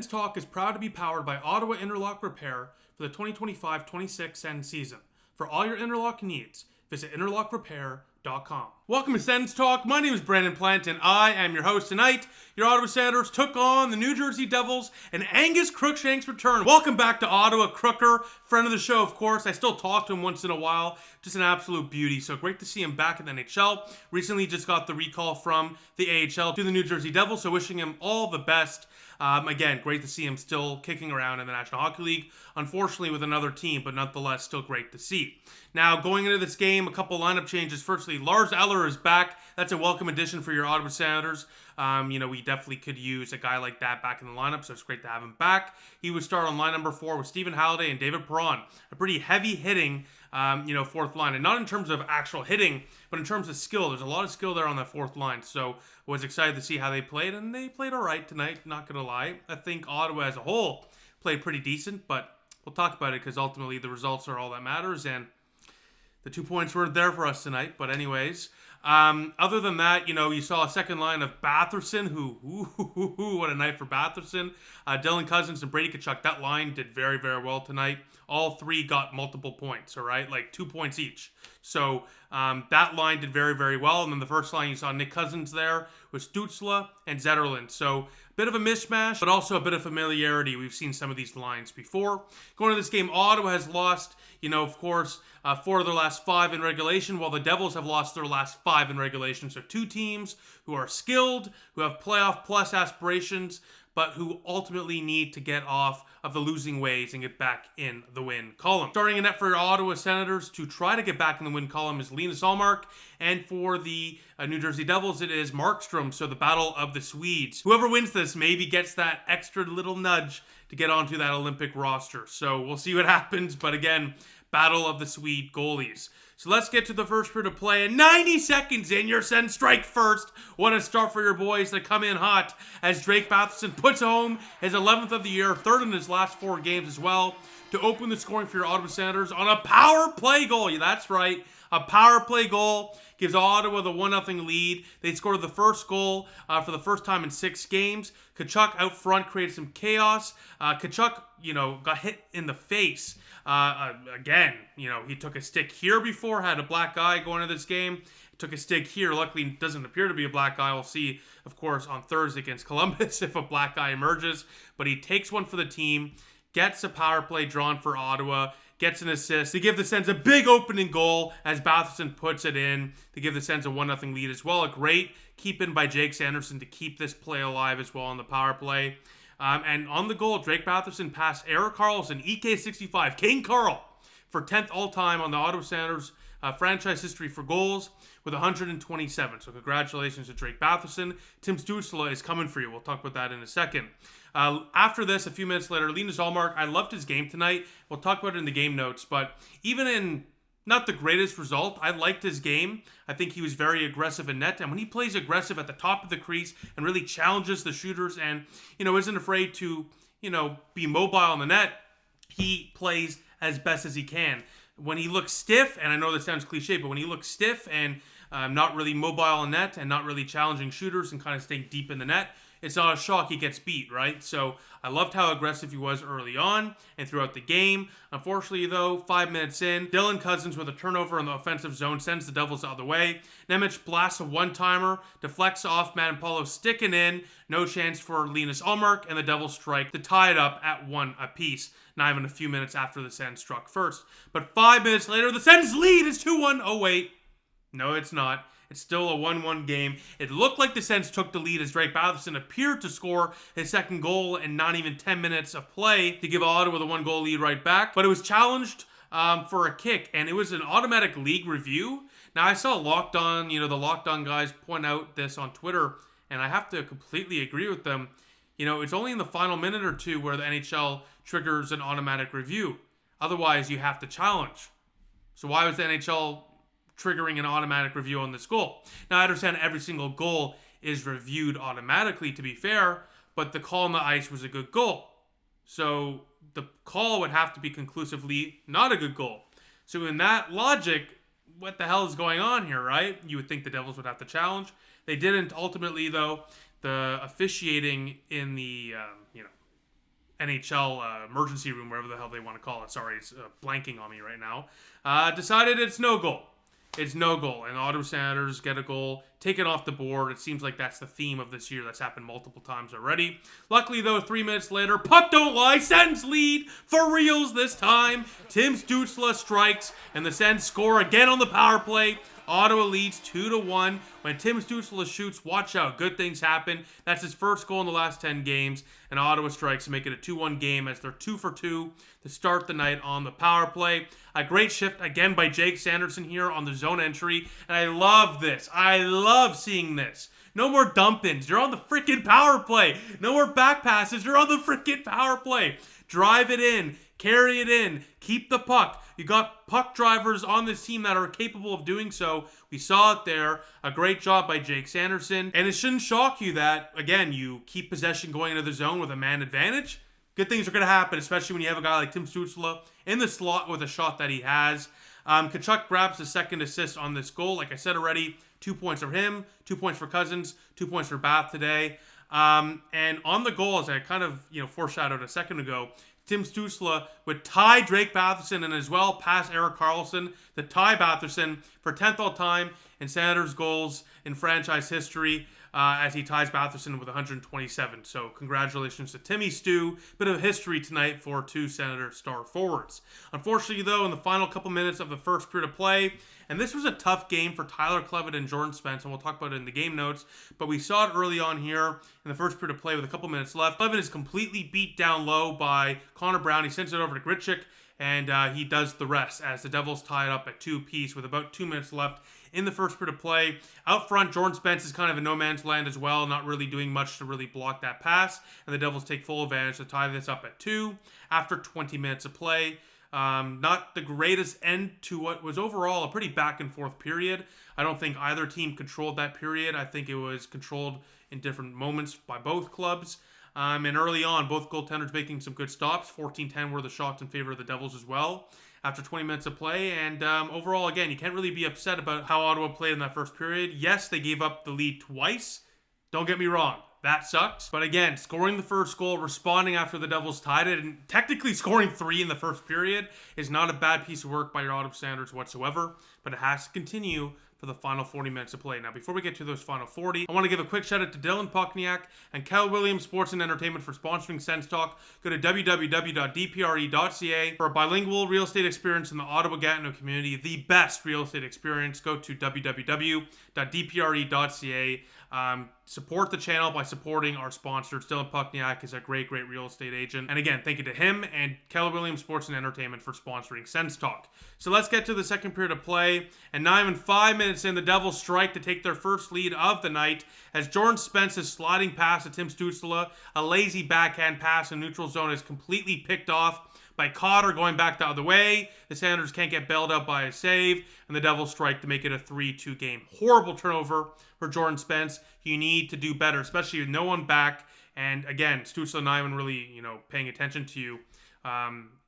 Sens Talk is proud to be powered by Ottawa Interlock Repair for the 2025-26 Sens season. For all your interlock needs, visit interlockrepair.com. Welcome to Sens Talk. My name is Brandon Plant, and I am your host tonight. Your Ottawa Senators took on the New Jersey Devils, and Angus Crookshanks returned. Welcome back to Ottawa, Crooker, friend of the show, of course. I still talk to him once in a while. Just an absolute beauty. So great to see him back in the NHL. Recently just got the recall from the AHL to the New Jersey Devils, so wishing him all the best. Again, great to see him still kicking around in the National Hockey League. Unfortunately with another team, but nonetheless still great to see. Now, going into this game, a couple lineup changes. Firstly, Lars Eller is back. That's a welcome addition for your Ottawa Senators. We definitely could use a guy like that back in the lineup, so it's great to have him back. He would start on line number 4 with Stephen Halliday and David Perron. A pretty heavy-hitting, fourth line. And not in terms of actual hitting, but in terms of skill. There's a lot of skill there on that fourth line. So was excited to see how they played, and they played all right tonight, not going to lie. I think Ottawa as a whole played pretty decent, but we'll talk about it because ultimately the results are all that matters, and the 2 points weren't there for us tonight. But anyways, other than that, you saw a second line of Batherson, what a night for Batherson. Dylan Cousins and Brady Tkachuk, that line did very, very well tonight. All three got multiple points, all right? Like 2 points each. So that line did very, very well. And then the first line, you saw Nick Cousins there with Stützle and Zetterlund. So a bit of a mishmash, but also a bit of familiarity. We've seen some of these lines before. Going to this game, Ottawa has lost, of course, 4 of their last 5 in regulation, while the Devils have lost their last 5 in regulation. So two teams who are skilled, who have playoff plus aspirations, but who ultimately need to get off of the losing ways and get back in the win column. Starting in net for your Ottawa Senators to try to get back in the win column is Linus Ullmark, and for the New Jersey Devils, it is Markstrom, so the battle of the Swedes. Whoever wins this maybe gets that extra little nudge to get onto that Olympic roster. So we'll see what happens, but again, battle of the Swede goalies. So let's get to the first period of play. And 90 seconds in, your Sens strike first. What a start for your boys to come in hot as Drake Batherson puts home his 11th of the year, 3rd in his last 4 games as well, to open the scoring for your Ottawa Senators on a power play goal. Yeah, that's right. A power play goal gives Ottawa the 1-0 lead. They scored the first goal for the first time in 6 games. Tkachuk out front created some chaos. Tkachuk, got hit in the face. Again, he took a stick here before, had a black eye going into this game. Took a stick here. Luckily, it doesn't appear to be a black eye. We'll see, of course, on Thursday against Columbus if a black eye emerges. But he takes one for the team, gets a power play drawn for Ottawa, gets an assist to give the Sens a big opening goal as Batherson puts it in to give the Sens a 1-0 lead as well. A great keep-in by Jake Sanderson to keep this play alive as well on the power play. And on the goal, Drake Batherson passed Erik Karlsson, EK65, King Carl, for 10th all-time on the Ottawa Senators franchise history for goals with 127. So congratulations to Drake Batherson. Tim Stützle is coming for you. We'll talk about that in a second. After this, a few minutes later, Linus Ullmark, I loved his game tonight. We'll talk about it in the game notes, but even in not the greatest result, I liked his game. I think he was very aggressive in net, and when he plays aggressive at the top of the crease and really challenges the shooters and, isn't afraid to, be mobile in the net, he plays as best as he can. When he looks stiff, and I know this sounds cliche, but when he looks stiff and not really mobile in net and not really challenging shooters and kind of staying deep in the net, it's not a shock he gets beat, right? So I loved how aggressive he was early on and throughout the game. Unfortunately, though, 5 minutes in, Dylan Cousins with a turnover in the offensive zone sends the Devils the other way. Nemec blasts a one-timer, deflects off Manapolo, sticking in. No chance for Linus Ullmark, and the Devils strike to tie it up at 1 apiece. Not even a few minutes after the Sens struck first. But 5 minutes later, the Sens lead is 2-1. Oh, wait. No, it's not. It's still a 1-1 game. It looked like the Sens took the lead as Drake Batherson appeared to score his second goal in not even 10 minutes of play to give Ottawa the 1-goal lead right back. But it was challenged for a kick, and it was an automatic league review. Now, I saw Locked On, the Locked On guys point out this on Twitter, and I have to completely agree with them. It's only in the final minute or two where the NHL triggers an automatic review. Otherwise, you have to challenge. So why was the NHL triggering an automatic review on this goal? Now, I understand every single goal is reviewed automatically, to be fair, but the call on the ice was a good goal. So the call would have to be conclusively not a good goal. So in that logic, what the hell is going on here, right? You would think the Devils would have to challenge. They didn't. Ultimately, though, the officiating in the, NHL emergency room, whatever the hell they want to call it. Sorry, it's blanking on me right now. Decided it's no goal. It's no goal, and the Ottawa Senators get a goal, take it off the board. It seems like that's the theme of this year. That's happened multiple times already. Luckily, though, 3 minutes later, puck don't lie, Sens lead for reals this time. Tim Stützle strikes, and the Sens score again on the power play. Ottawa leads 2-1. When Tim Stützle shoots, watch out. Good things happen. That's his first goal in the last 10 games. And Ottawa strikes to make it a 2-1 game as they're 2 for 2 to start the night on the power play. A great shift again by Jake Sanderson here on the zone entry. And I love this. I love seeing this. No more dump-ins. You're on the freaking power play. No more back passes. You're on the freaking power play. Drive it in. Carry it in. Keep the puck. You got puck drivers on this team that are capable of doing so. We saw it there. A great job by Jake Sanderson. And it shouldn't shock you that, again, you keep possession going into the zone with a man advantage. Good things are going to happen, especially when you have a guy like Tim Stützle in the slot with a shot that he has. Tkachuk grabs the second assist on this goal. Like I said already, 2 points for him, 2 points for Cousins, 2 points for Bath today. And on the goal, as I kind of foreshadowed a second ago, Tim Stützle would tie Drake Batherson and as well pass Erik Karlsson to tie Batherson for 10th all time in Senators goals in franchise history as he ties Batherson with 127. So congratulations to Timmy Stu. Bit of history tonight for two Senator star forwards. Unfortunately, though, in the final couple minutes of the first period of play, and this was a tough game for Tyler Kleven and Jordan Spence, and we'll talk about it in the game notes, but we saw it early on here in the first period of play with a couple minutes left. Kleven is completely beat down low by Connor Brown. He sends it over to Gritchik, and he does the rest as the Devils tie it up at 2 apiece with about 2 minutes left in the first period of play. Out front, Jordan Spence is kind of in no man's land as well, not really doing much to really block that pass, and the Devils take full advantage to tie this up at 2 after 20 minutes of play. Not the greatest end to what was overall a pretty back and forth period. I don't think either team controlled that period. I think it was controlled in different moments by both clubs. And early on, both goaltenders making some good stops. 14-10 were the shots in favor of the Devils as well after 20 minutes of play. And overall, again, you can't really be upset about how Ottawa played in that first period. Yes, they gave up the lead twice. Don't get me wrong. That sucks. But again, scoring the first goal, responding after the Devils tied it, and technically scoring 3 in the first period is not a bad piece of work by your Ottawa Senators whatsoever, but it has to continue for the final 40 minutes of play. Now, before we get to those final 40, I want to give a quick shout out to Dylan Pokniak and Cal Williams Sports and Entertainment for sponsoring Sens Talk. Go to www.dpre.ca for a bilingual real estate experience in the Ottawa-Gatineau community, the best real estate experience. Go to www.dpre.ca. Support the channel by supporting our sponsors. Dylan Pokniak is a great real estate agent. And again, thank you to him and Keller Williams Sports and Entertainment for sponsoring Sens Talk. So let's get to the second period of play. And not even 5 minutes in, the Devils strike to take their first lead of the night as Jordan Spence's sliding pass to Tim Stützle, a lazy backhand pass in neutral zone, is completely picked off by Cotter going back the other way. The Senators can't get bailed out by a save, and the Devils strike to make it a 3-2 game. Horrible turnover for Jordan Spence. You need to do better, especially with no one back. And again, Stützle not even really, paying attention to you.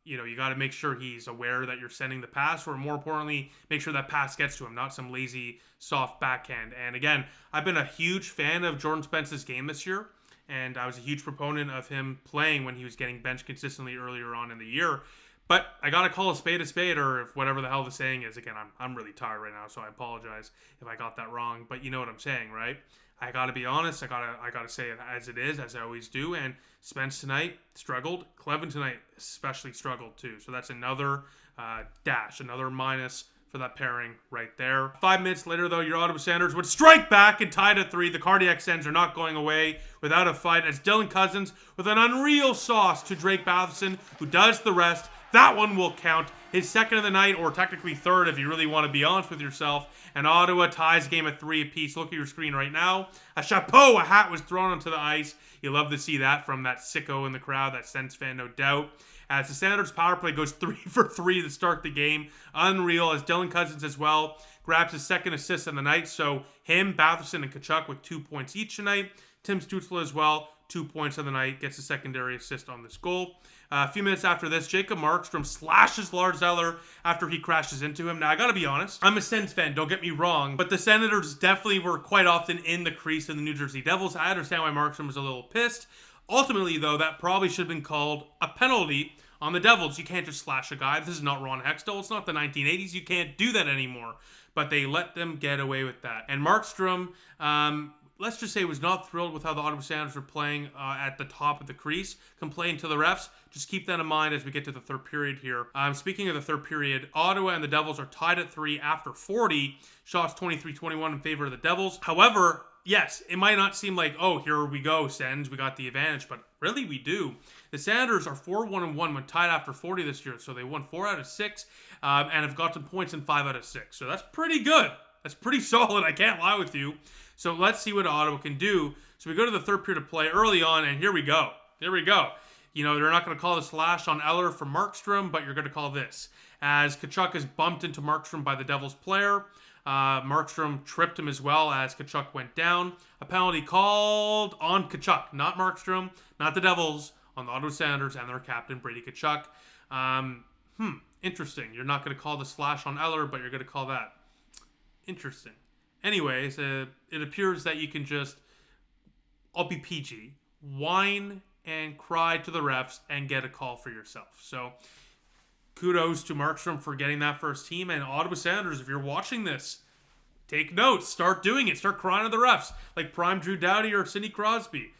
You got to make sure he's aware that you're sending the pass, or more importantly, make sure that pass gets to him, not some lazy, soft backhand. And again, I've been a huge fan of Jordan Spence's game this year. And I was a huge proponent of him playing when he was getting benched consistently earlier on in the year. But I got to call a spade, or if whatever the hell the saying is. Again, I'm really tired right now, so I apologize if I got that wrong. But you know what I'm saying, right? I got to be honest. I got to say it as it is, as I always do. And Spence tonight struggled. Kleven tonight especially struggled too. So that's another dash, another minus for that pairing right there. 5 minutes later, though, your Ottawa Senators would strike back and tie to 3. The cardiac Sens are not going away without a fight as Dylan Cousins with an unreal sauce to Drake Batherson, who does the rest. That one will count. His second of the night, or technically third if you really want to be honest with yourself. And Ottawa ties game at 3 apiece. Look at your screen right now. A hat was thrown onto the ice. You love to see that from that sicko in the crowd, that Sens fan, no doubt. As the Senators' power play goes 3 for 3 to start the game. Unreal, as Dylan Cousins as well grabs his second assist of the night. So him, Batherson, and Tkachuk with 2 points each tonight. Tim Stützle as well, 2 points of the night, gets a secondary assist on this goal. A few minutes after this, Jacob Markstrom slashes Lars Eller after he crashes into him. Now, I gotta be honest, I'm a Sens fan, don't get me wrong, but the Senators definitely were quite often in the crease of the New Jersey Devils. I understand why Markstrom was a little pissed. Ultimately, though, that probably should have been called a penalty on the Devils. You can't just slash a guy. This is not Ron Hextall. It's not the 1980s. You can't do that anymore. But they let them get away with that. And Markstrom, let's just say, was not thrilled with how the Ottawa Senators were playing at the top of the crease. Complained to the refs. Just keep that in mind as we get to the third period here. Speaking of the third period, Ottawa and the Devils are tied at 3 after 40. Shots 23-21 in favor of the Devils. However, yes, it might not seem like, oh, here we go, Sens, we got the advantage, but really we do. The Senators are 4-1-1 when tied after 40 this year, so they won 4 out of 6 and have gotten points in 5 out of 6. So that's pretty good. That's pretty solid, I can't lie with you. So let's see what Ottawa can do. So we go to the third period of play early on, and here we go. Here we go. You know, they're not going to call the slash on Eller for Markstrom, but you're going to call this. As Tkachuk is bumped into Markstrom by the Devils player, Markstrom tripped him as well as Tkachuk went down. A penalty called on Tkachuk, not Markstrom, not the Devils, on the Ottawa Senators and their captain, Brady Tkachuk. Interesting. You're not going to call the slash on Eller, but you're going to call that. Interesting. Anyways, it appears that you can just, I'll be PG, whine and cry to the refs and get a call for yourself. So kudos to Markstrom for getting that first team. And Ottawa Senators, if you're watching this, take notes. Start doing it. Start crying to the refs. Like prime Drew Doughty or Sidney Crosby.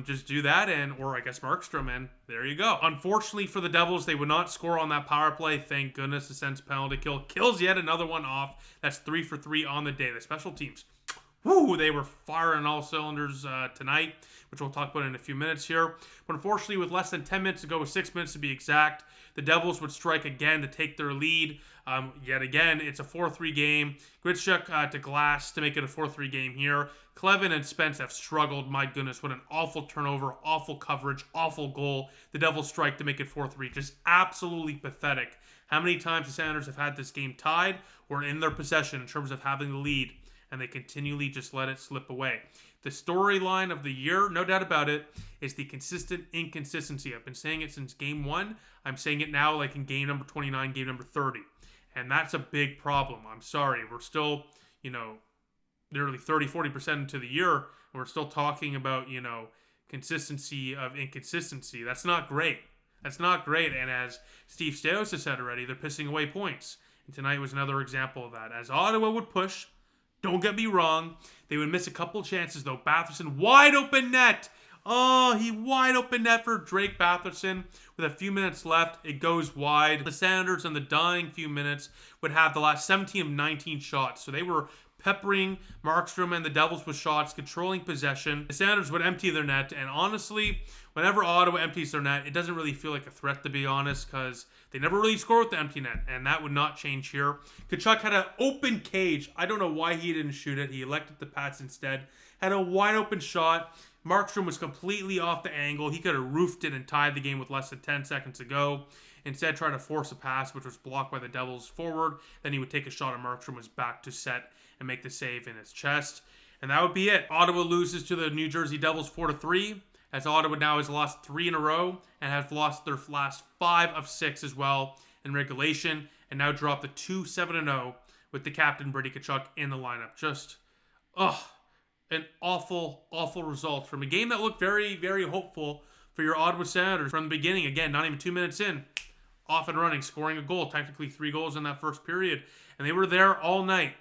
Just do that, or I guess Markstrom, and there you go. Unfortunately for the Devils, they would not score on that power play. Thank goodness the Sens penalty kill kills yet another one off. That's 3 for 3 on the day. The special teams, woo, they were firing all cylinders tonight, which we'll talk about in a few minutes here. But unfortunately, with less than 10 minutes to go, with 6 minutes to be exact, the Devils would strike again to take their lead. Yet again, it's a 4-3 game. Grishuk to Glass to make it a 4-3 game here. Kleven and Spence have struggled. My goodness, what an awful turnover, awful coverage, awful goal. The Devils strike to make it 4-3. Just absolutely pathetic. How many times the Senators have had this game tied or in their possession in terms of having the lead, and they continually just let it slip away. The storyline of the year, no doubt about it, is the consistent inconsistency. I've been saying it since game 1. I'm saying it now like in game number 29, game number 30. And that's a big problem. I'm sorry. We're still, nearly 30-40% into the year, and we're still talking about, consistency of inconsistency. That's not great. That's not great. And as Steve Stais has said already, they're pissing away points. And tonight was another example of that. As Ottawa would push, don't get me wrong, they would miss a couple chances, though. Batherson, wide open net. Oh, he wide open net for Drake Batherson. With a few minutes left, it goes wide. The Senators in the dying few minutes would have the last 17 of 19 shots. So they were peppering Markstrom and the Devils with shots, controlling possession. The Senators would empty their net, and honestly, whenever Ottawa empties their net, it doesn't really feel like a threat, to be honest, because they never really score with the empty net, and that would not change here. Tkachuk had an open cage. I don't know why he didn't shoot it. He elected to pass instead. Had a wide open shot. Markstrom was completely off the angle. He could have roofed it and tied the game with less than 10 seconds to go. Instead, tried to force a pass, which was blocked by the Devils forward. Then he would take a shot, and Markstrom was back to set and make the save in his chest. And that would be it. Ottawa loses to the New Jersey Devils 4-3, as Ottawa now has lost 3 in a row and has lost their last 5 of 6 as well in regulation, and now dropped to 2-7-0 with the captain, Brady Tkachuk, in the lineup. Just, an awful, awful result from a game that looked very, very hopeful for your Ottawa Senators from the beginning. Again, not even 2 minutes in, off and running, scoring a goal, technically 3 goals in that first period. And they were there all night.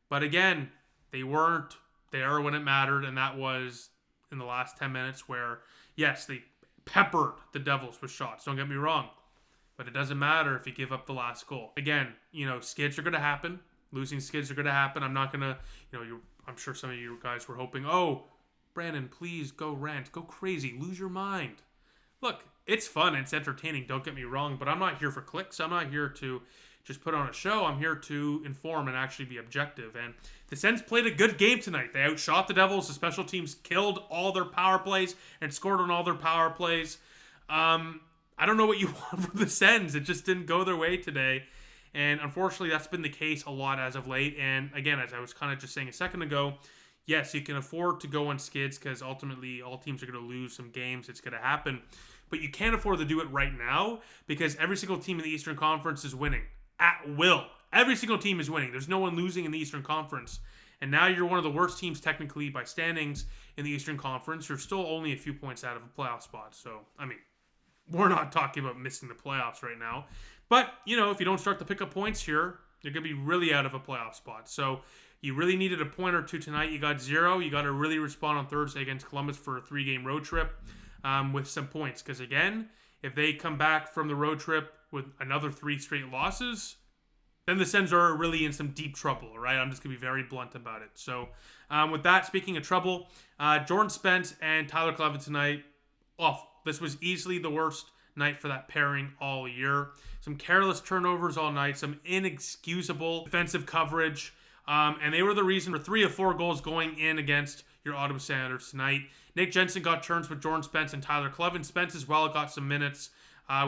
But again, they weren't there when it mattered, and that was in the last 10 minutes where, yes, they peppered the Devils with shots. Don't get me wrong. But it doesn't matter if you give up the last goal. Again, skids are going to happen. Losing skids are going to happen. I'm not going to, I'm sure some of you guys were hoping, oh, Brandon, please go rant. Go crazy. Lose your mind. Look, it's fun. It's entertaining. Don't get me wrong. But I'm not here for clicks. I'm not here to just put on a show. I'm here to inform and actually be objective. And the Sens played a good game tonight. They outshot the Devils. The special teams killed all their power plays and scored on all their power plays. I don't know what you want from the Sens. It just didn't go their way today. And unfortunately, that's been the case a lot as of late. And again, as I was kind of just saying a second ago, yes, you can afford to go on skids because ultimately all teams are going to lose some games. It's going to happen. But you can't afford to do it right now because every single team in the Eastern Conference is winning at will. Every single team is winning. There's no one losing in the Eastern Conference. And now you're one of the worst teams technically by standings in the Eastern Conference. You're still only a few points out of a playoff spot. So, I mean, we're not talking about missing the playoffs right now. But, you know, if you don't start to pick up points here, you're going to be really out of a playoff spot. So, you really needed a point or two tonight. You got 0. You got to really respond on Thursday against Columbus for a 3-game road trip with some points. Because, again, if they come back from the road trip with another 3 straight losses, then the Sens are really in some deep trouble, right? I'm just going to be very blunt about it. So, with that, speaking of trouble, Jordan Spence and Tyler Kleven tonight, awful. This was easily the worst night for that pairing all year. Some careless turnovers all night, some inexcusable defensive coverage, and they were the reason for 3 of 4 goals going in against your Ottawa Senators tonight. Nick Jensen got turns with Jordan Spence and Tyler Kleven. Spence as well got some minutes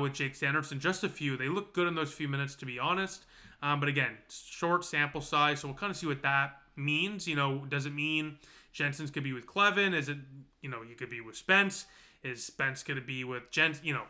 with Jake Sanderson, just a few. They looked good in those few minutes, to be honest. But again, short sample size, so we'll kind of see what that means. You know, does it mean Jensen's could be with Kleven? Is it, you know, you could be with Spence? Is Spence going to be with Jensen? You know,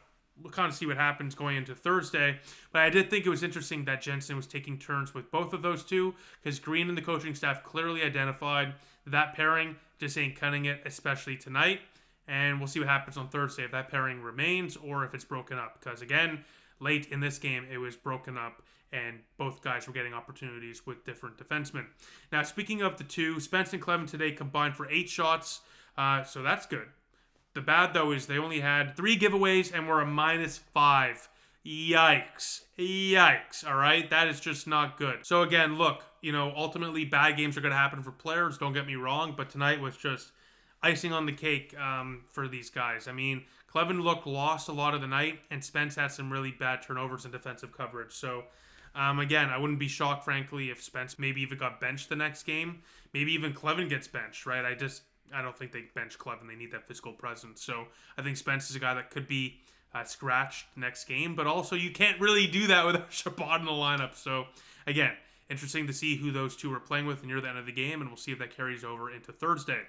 we'll kind of see what happens going into Thursday. But I did think it was interesting that Jensen was taking turns with both of those two, because Green and the coaching staff clearly identified that pairing just ain't cutting it, especially tonight. And we'll see what happens on Thursday, if that pairing remains or if it's broken up. Because again, late in this game, it was broken up, and both guys were getting opportunities with different defensemen. Now, speaking of the two, Spence and Kleven today combined for 8 shots, so that's good. The bad, though, is they only had 3 giveaways and were a -5. Yikes. Yikes, all right? That is just not good. So, again, look, you know, ultimately bad games are going to happen for players, don't get me wrong, but tonight was just icing on the cake for these guys. I mean, Kleven looked lost a lot of the night, and Spence had some really bad turnovers and defensive coverage. So, again, I wouldn't be shocked, frankly, if Spence maybe even got benched the next game. Maybe even Kleven gets benched, right? I don't think they bench Kleven. They need that physical presence. So I think Spence is a guy that could be scratched next game. But also, you can't really do that without Chabot in the lineup. So, again, interesting to see who those two are playing with near the end of the game, and we'll see if that carries over into Thursday.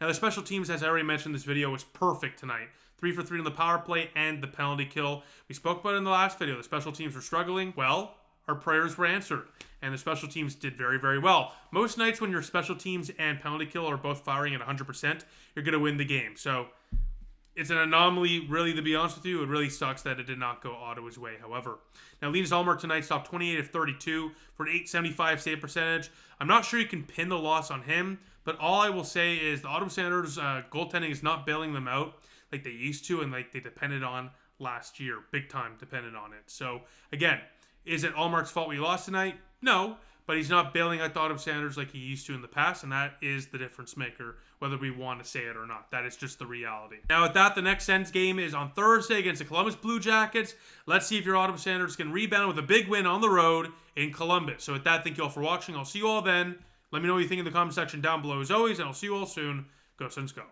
Now, the special teams, as I already mentioned in this video, was perfect tonight. 3 for 3 on the power play and the penalty kill. We spoke about it in the last video. The special teams were struggling. Well, our prayers were answered, and the special teams did very, very well. Most nights when your special teams and penalty kill are both firing at 100%, you're going to win the game. So it's an anomaly, really, to be honest with you. It really sucks that it did not go Ottawa's way, however. Now, Linus Ullmark tonight stopped 28 of 32 for an .875 save percentage. I'm not sure you can pin the loss on him, but all I will say is the Ottawa Senators goaltending is not bailing them out like they used to and like they depended on last year. Big time depended on it. So, again, is it Ullmark's fault we lost tonight? No, but he's not bailing out the Ottawa Senators like he used to in the past, and that is the difference maker, whether we want to say it or not. That is just the reality. Now, with that, the next Sens game is on Thursday against the Columbus Blue Jackets. Let's see if your Ottawa Senators can rebound with a big win on the road in Columbus. So with that, thank you all for watching. I'll see you all then. Let me know what you think in the comment section down below as always, and I'll see you all soon. Go Sens, go.